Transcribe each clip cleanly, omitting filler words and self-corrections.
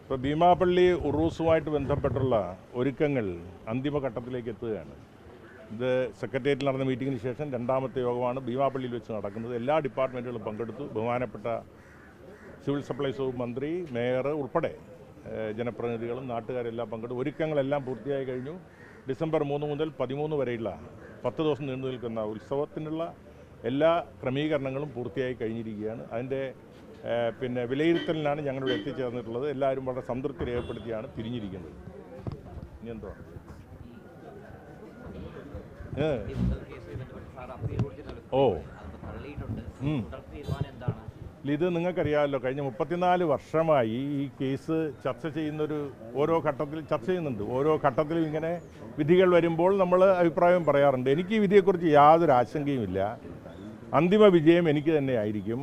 ഇപ്പോൾ ഭീമാപള്ളി ഉറൂസുമായിട്ട് ബന്ധപ്പെട്ടുള്ള ഒരുക്കങ്ങൾ അന്തിമഘട്ടത്തിലേക്ക് എത്തുകയാണ്. ഇത് സെക്രട്ടേറിയറ്റിൽ നടന്ന മീറ്റിങ്ങിന് ശേഷം രണ്ടാമത്തെ യോഗമാണ് ഭീമാപള്ളിയിൽ വെച്ച് നടക്കുന്നത്. എല്ലാ ഡിപ്പാർട്ട്മെൻറ്റുകളും പങ്കെടുത്തു. ബഹുമാനപ്പെട്ട സിവിൽ സപ്ലൈസ് വകുപ്പ് മന്ത്രി, മേയർ ഉൾപ്പെടെ ജനപ്രതിനിധികളും നാട്ടുകാരെല്ലാം പങ്കെടുത്തു. ഒരുക്കങ്ങളെല്ലാം പൂർത്തിയായി കഴിഞ്ഞു. ഡിസംബർ 3 മുതൽ 13 വരെയുള്ള 10 ദിവസം നീണ്ടു നിൽക്കുന്ന ഉത്സവത്തിനുള്ള എല്ലാ ക്രമീകരണങ്ങളും പൂർത്തിയായി കഴിഞ്ഞിരിക്കുകയാണ്. അതിൻ്റെ വിലയിരുത്തലിനാണ് ഞങ്ങളിവിടെ എത്തിച്ചേർന്നിട്ടുള്ളത്. എല്ലാവരും വളരെ സംതൃപ്തി രേഖപ്പെടുത്തിയാണ് പിരിഞ്ഞിരിക്കുന്നത്. ഇനി എന്തോ ഇത് നിങ്ങൾക്കറിയാമല്ലോ, കഴിഞ്ഞ 34 വർഷമായി ഈ കേസ് ചർച്ച ചെയ്യുന്നൊരു ഓരോ ഘട്ടത്തിൽ ചർച്ച ചെയ്യുന്നുണ്ട്. ഓരോ ഘട്ടത്തിലും ഇങ്ങനെ വിധികൾ വരുമ്പോൾ നമ്മൾ അഭിപ്രായം പറയാറുണ്ട്. എനിക്ക് ഈ വിധിയെക്കുറിച്ച് യാതൊരു ആശങ്കയുമില്ല. അന്തിമ വിജയം എനിക്ക് തന്നെ ആയിരിക്കും.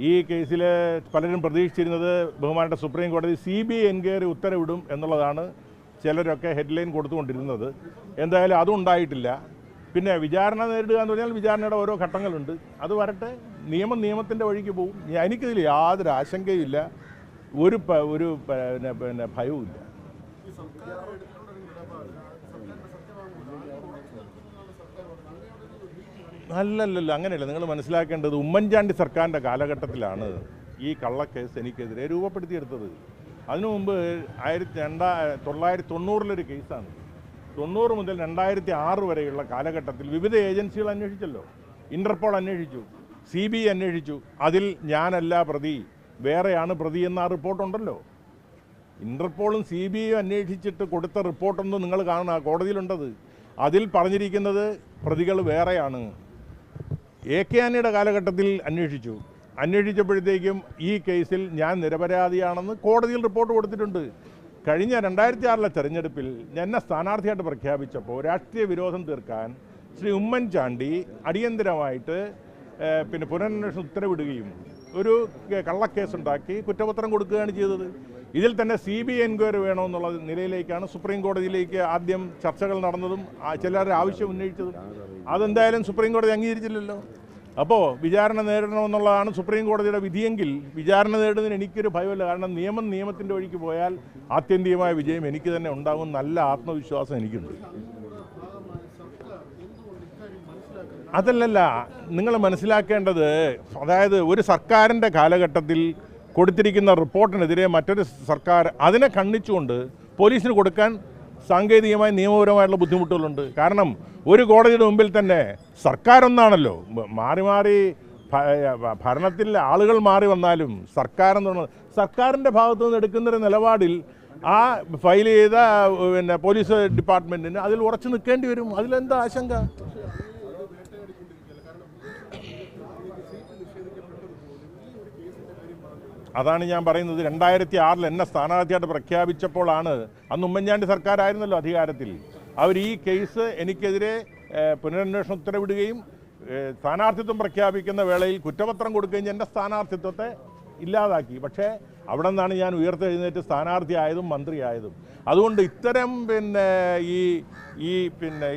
ഈ കേസിൽ പലരും പ്രതീക്ഷിച്ചിരുന്നത് ബഹുമാനപ്പെട്ട സുപ്രീം കോടതി CBI എൻക്വയറി ഉത്തരവിടും എന്നുള്ളതാണ് ചിലരൊക്കെ ഹെഡ്ലൈൻ കൊടുത്തുകൊണ്ടിരുന്നത്. എന്തായാലും അതും ഉണ്ടായിട്ടില്ല. പിന്നെ വിചാരണ നേരിടുക എന്ന് പറഞ്ഞാൽ വിചാരണയുടെ ഓരോ ഘട്ടങ്ങളുണ്ട്. അത് വരട്ടെ, നിയമത്തിൻ്റെ വഴിക്ക് പോകും. എനിക്കിതിൽ യാതൊരു ആശങ്കയുമില്ല, ഒരു ഭയവുമില്ല. അല്ലല്ലോ, അങ്ങനെയല്ല. നിങ്ങൾ മനസ്സിലാക്കേണ്ടത്, ഉമ്മൻചാണ്ടി സർക്കാരിൻ്റെ കാലഘട്ടത്തിലാണ് ഈ കള്ളക്കേസ് എനിക്കെതിരെ രൂപപ്പെടുത്തിയെടുത്തത്. അതിനു മുമ്പ് 1990 കേസാണ്. 90 മുതൽ 2006 വരെയുള്ള കാലഘട്ടത്തിൽ വിവിധ ഏജൻസികൾ അന്വേഷിച്ചല്ലോ. ഇന്റർപോൾ അന്വേഷിച്ചു, CBI അന്വേഷിച്ചു. അതിൽ ഞാനല്ല പ്രതി, വേറെയാണ് പ്രതി എന്ന റിപ്പോർട്ടുണ്ടല്ലോ. ഇന്റർപോളും CBIയും അന്വേഷിച്ചിട്ട് കൊടുത്ത റിപ്പോർട്ടൊന്നും നിങ്ങൾ കാണുക, കോടതിയിലുണ്ടത്. അതിൽ പറഞ്ഞിരിക്കുന്നത് പ്രതികൾ വേറെയാണ്. AK ആന്റണിയുടെ കാലഘട്ടത്തിൽ അന്വേഷിച്ചപ്പോഴത്തേക്കും ഈ കേസിൽ ഞാൻ നിരപരാധിയാണെന്ന് കോടതിയിൽ റിപ്പോർട്ട് കൊടുത്തിട്ടുണ്ട്. കഴിഞ്ഞ 2006 തെരഞ്ഞെടുപ്പിൽ എന്നെ സ്ഥാനാർത്ഥിയായിട്ട് പ്രഖ്യാപിച്ചപ്പോൾ രാഷ്ട്രീയ വിരോധം തീർക്കാൻ ശ്രീ ഉമ്മൻചാണ്ടി അടിയന്തരമായിട്ട് പുനരന്വേഷണ ഉത്തരവിടുകയും ഒരു കള്ളക്കേസുണ്ടാക്കി കുറ്റപത്രം കൊടുക്കുകയാണ് ചെയ്തത്. ഇതിൽ തന്നെ CBI എൻക്വയറി വേണമെന്നുള്ള നിലയിലേക്കാണ് സുപ്രീം കോടതിയിലേക്ക് ആദ്യം ചർച്ചകൾ നടന്നതും ചിലരുടെ ആവശ്യം ഉന്നയിച്ചതും. അതെന്തായാലും സുപ്രീം കോടതി അംഗീകരിച്ചില്ലല്ലോ. അപ്പോൾ വിചാരണ നേരിടണമെന്നുള്ളതാണ് സുപ്രീം കോടതിയുടെ വിധിയെങ്കിൽ വിചാരണ നേരിടുന്നതിന് എനിക്കൊരു ഭയമില്ല. കാരണം നിയമത്തിൻ്റെ വഴിക്ക് പോയാൽ ആത്യന്തികമായ വിജയം എനിക്ക് തന്നെ ഉണ്ടാകും. നല്ല ആത്മവിശ്വാസം എനിക്കുണ്ട്. അതല്ലല്ല, നിങ്ങൾ മനസ്സിലാക്കേണ്ടത്, അതായത് ഒരു സർക്കാരിൻ്റെ കാലഘട്ടത്തിൽ കൊടുത്തിരിക്കുന്ന റിപ്പോർട്ടിനെതിരെ മറ്റൊരു സർക്കാർ അതിനെ ഖണ്ഡിച്ചുകൊണ്ട് പോലീസിന് കൊടുക്കാൻ സാങ്കേതികമായ നിയമപരമായിട്ടുള്ള ബുദ്ധിമുട്ടുകളുണ്ട്. കാരണം ഒരു കോടതിയുടെ മുമ്പിൽ തന്നെ സർക്കാരൊന്നാണല്ലോ, മാറി ഭരണത്തിൽ ആളുകൾ മാറി വന്നാലും സർക്കാരിൻ്റെ ഭാഗത്തു നിന്ന് എടുക്കുന്നൊരു നിലപാടിൽ ആ ഫയൽ ചെയ്ത പോലീസ് ഡിപ്പാർട്ട്മെൻറ്റിന് അതിൽ ഉറച്ചു നിൽക്കേണ്ടി വരും. അതിലെന്താ ആശങ്ക? അതാണ് ഞാൻ പറയുന്നത്. 2006 എന്നെ സ്ഥാനാർത്ഥിയായിട്ട് പ്രഖ്യാപിച്ചപ്പോഴാണ്, അന്ന് ഉമ്മൻചാണ്ടി സർക്കാരായിരുന്നല്ലോ അധികാരത്തിൽ. അവർ ഈ കേസ് എനിക്കെതിരെ പുനരന്വേഷണ ഉത്തരവിടുകയും സ്ഥാനാർത്ഥിത്വം പ്രഖ്യാപിക്കുന്ന വേളയിൽ കുറ്റപത്രം കൊടുക്കുകയും എൻ്റെ സ്ഥാനാർത്ഥിത്വത്തെ ഇല്ലാതാക്കി. പക്ഷേ അവിടെ നിന്നാണ് ഞാൻ ഉയർത്തെഴുന്നേറ്റ് സ്ഥാനാർത്ഥിയായതും മന്ത്രിയായതും. അതുകൊണ്ട് ഇത്തരം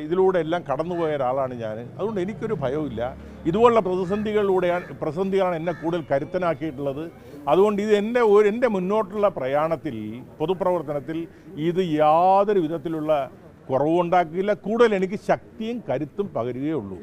ഇതിലൂടെ എല്ലാം കടന്നുപോയ ഒരാളാണ് ഞാൻ. അതുകൊണ്ട് എനിക്കൊരു ഭയവുമില്ല. ഇതുപോലുള്ള പ്രതിസന്ധികളാണ് എന്നെ കൂടുതൽ കരുത്തനാക്കിയിട്ടുള്ളത്. അതുകൊണ്ട് ഇത് എൻ്റെ മുന്നോട്ടുള്ള പ്രയാണത്തിൽ, പൊതുപ്രവർത്തനത്തിൽ ഇത് യാതൊരു വിധത്തിലുള്ള കുറവുണ്ടാക്കില്ല. കൂടുതൽ എനിക്ക് ശക്തിയും കരുത്തും പകരുകയുള്ളൂ.